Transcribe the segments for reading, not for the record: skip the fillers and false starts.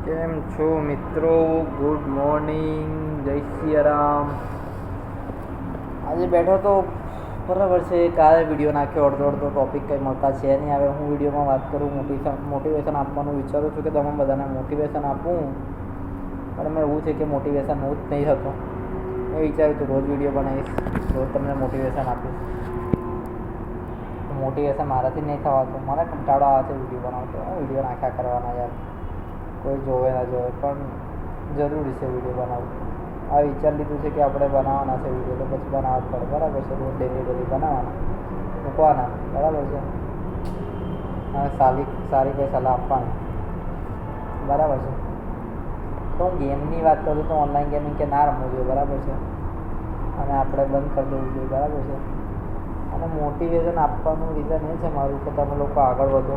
કેમ છો મિત્રો? ગુડ મોર્નિંગ, જય સિયારામ. આજે બેઠો તો બરાબર છે. કાલે વિડીયો નાખ્યો, અડધો ટોપિક કંઈ મળતા છે નહીં. હવે હું વિડીયોમાં વાત કરું, મોટિવેશન આપવાનું વિચારું છું કે તમે બધાને મોટિવેશન આપું, પણ એમાં એવું છે કે મોટિવેશન હું જ નહીં થતું. મેં વિચાર્યું તો રોજ વિડીયો બનાવીશ, રોજ તમને મોટિવેશન આપીશ. મોટિવેશન મારાથી નહીં થવાતું. મને કંટાળો આવે છે વિડીયો બનાવતો. વિડીયો નાખ્યા કરવાના યાર, કોઈ જોવે ના જોવે, પણ જરૂરી છે વિડીયો બનાવવું. આ વિચાર લીધું છે કે આપણે બનાવવાના છે વિડીયો, તો પછી બનાવવા જ પડે. બરાબર છે? રોજ ડેલી બનાવવાના, મૂકવાના. બરાબર છે? અને સારી કોઈ સલાહ આપવાની. બરાબર છે? તો હું ગેમની વાત કરું તો ઓનલાઈન ગેમિંગ કે ના રમવું જોઈએ. બરાબર છે? અને આપણે બંધ કરી દેવું જોઈએ. બરાબર છે? અને મોટિવેશન આપવાનું રીઝન એ છે મારું કે તમે લોકો આગળ વધો.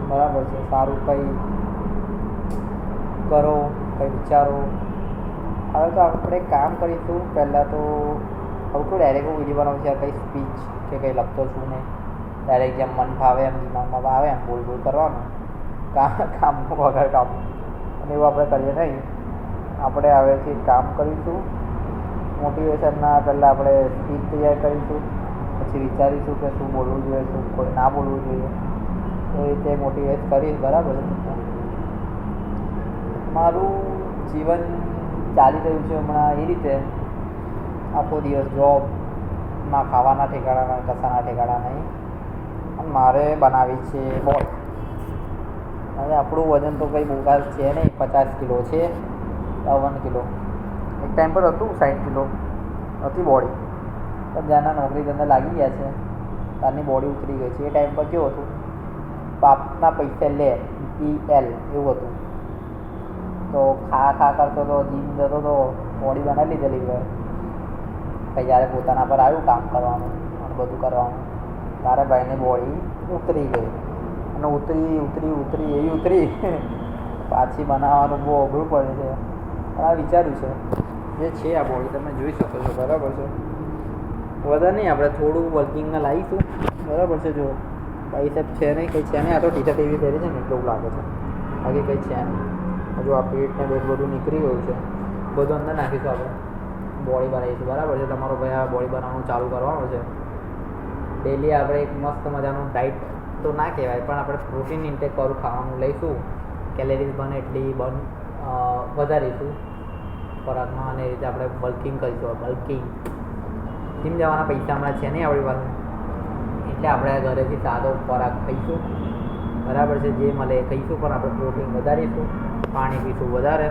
બરાબર છે? સારું કંઈ કરો, કંઈ વિચારો. હવે તો આપણે કામ કરીશું. પહેલાં તો હવે તો ડાયરેક્ટ હું વિડીયો બનાવું છું, કંઈ સ્પીચ કે કંઈ લખતો છું નહીં. ડાયરેક્ટ જેમ મન ફાવે એમ, દિમાગમાં આવે એમ બોલ કરવાનું. કામનું વગર કામ, અને એવું આપણે કરીએ નહીં. આપણે હવેથી કામ કરીશું. મોટિવેશનના પહેલાં આપણે સ્પીચ તૈયાર કરીશું, પછી વિચારીશું કે શું બોલવું જોઈએ, શું કોઈ ના બોલવું જોઈએ. એ રીતે મોટિવેટ કરીશ. બરાબર છે? મારું જીવન ચાલી રહ્યું છે હમણાં એ રીતે, આખો દિવસ જોબમાં, ખાવાના ઠેકાણા, કશાના ઠેકાણા નહીં. અને મારે બનાવી છે બોડી. હવે આપણું વજન તો કંઈ બહુ ખાસ છે નહીં, 50 કિલો છે, 52 કિલો. એક ટાઈમ પર હતું 60 કિલો હતી બોડી, પણ જ્યાંના નોકરી ધંધા લાગી ગયા છે ત્યાંની બોડી ઉતરી ગઈ છે. એ ટાઈમ પર કેવું હતું, બાપના પૈસા લે, PL એવું હતું. તો ખા કરતો તો, જીમ જતો તો, બોડી બનાવી લીધેલી હોય. પછી જ્યારે પોતાના પર આવ્યું કામ કરવાનું અને બધું કરવાનું, ત્યારે ભાઈની બોડી ઉતરી ગઈ. અને ઉતરી પાછી બનાવવાનું બહુ અઘરું પડે છે. પણ આ વિચાર્યું છે જે છે આ બોડી તમે જોઈ શકો છો. બરાબર છે? વધારે નહીં, આપણે થોડું વર્કિંગમાં લાવીશું. બરાબર છે? જો બાઇસેપ છે નહીં, કંઈ છે નહીં. આ તો ટી-શર્ટ એવી પહેરી છે ને એટલું લાગે છે, બાકી કંઈ છે નહીં. હજુ આ પેટને બધું નીકળી ગયું છે, બધું અંદર નાખીશું. આપણે બોડી બનાવીશું. બરાબર છે? તમારો ભાઈ આ બોડી બનાવવાનું ચાલુ કરવાનું છે. ડેલી આપણે એક મસ્ત મજાનું ડાઇટ તો ના કહેવાય, પણ આપણે પ્રોટીન ઇન્ટેક વાળું ખાવાનું લઈશું. કેલેરીઝ બને એટલી વધારીશું ખોરાકમાં, અને એ રીતે આપણે બલ્કિંગ કરીશું. જીમ જવાના પૈસા હમણાં છે નહીં આપણી પાસે, એટલે આપણે ઘરેથી સાદો ખોરાક ખાઈશું. બરાબર છે? જે મળે એ ખાઈશું, પણ આપણે પ્રોટીન વધારીશું, પાણી પીશું વધારે.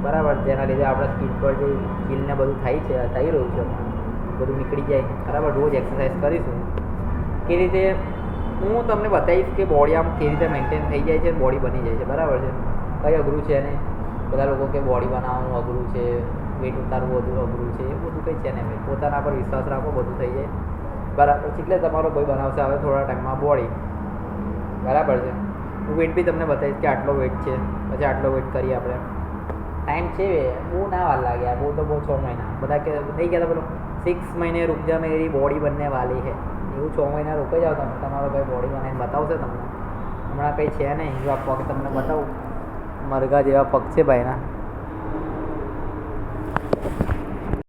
બરાબર? જેના લીધે આપણા સ્કિન પર જે સ્કિનને બધું થઈ રહ્યું છે બધું નીકળી જાય. બરાબર? રોજ એક્સરસાઇઝ કરીશું. કે રીતે હું તમને બતાવીશ કે બોડી આમ કેવી રીતે મેન્ટેન થઈ જાય છે, બોડી બની જાય છે. બરાબર છે? કંઈ અઘરું છે નહીં. બધા લોકો કે બોડી બનાવવાનું અઘરું છે, વેટ ઉતારવું બધું અઘરું છે, એ બધું કંઈ છે ને ભાઈ. પોતાના પર વિશ્વાસ રાખો, બધું થઈ જાય. બરાબર? એટલે તમારો ભાઈ બનાવશે હવે થોડા ટાઈમમાં બોડી. બરાબર છે? હું વેટ બી તમને બતાવીશ કે આટલો વેટ છે, પછી આટલો વેટ કરીએ આપણે. ટાઈમ છે, બહુ ના વાર લાગે. બહુ તો બહુ 6 મહિના. બધા કે નહીં કહેતા પેલું 6 મહિને રૂક જા મેરી બોડી બનને વાલી છે, એવું 6 મહિના રોકાઈ જાઓ તમે, તમારો ભાઈ બોડી બનાવીને બતાવશે તમને. હમણાં કંઈ છે નહીં. જો આ પગ તમને બતાવું, મરઘા જેવા પગ છે ભાઈના.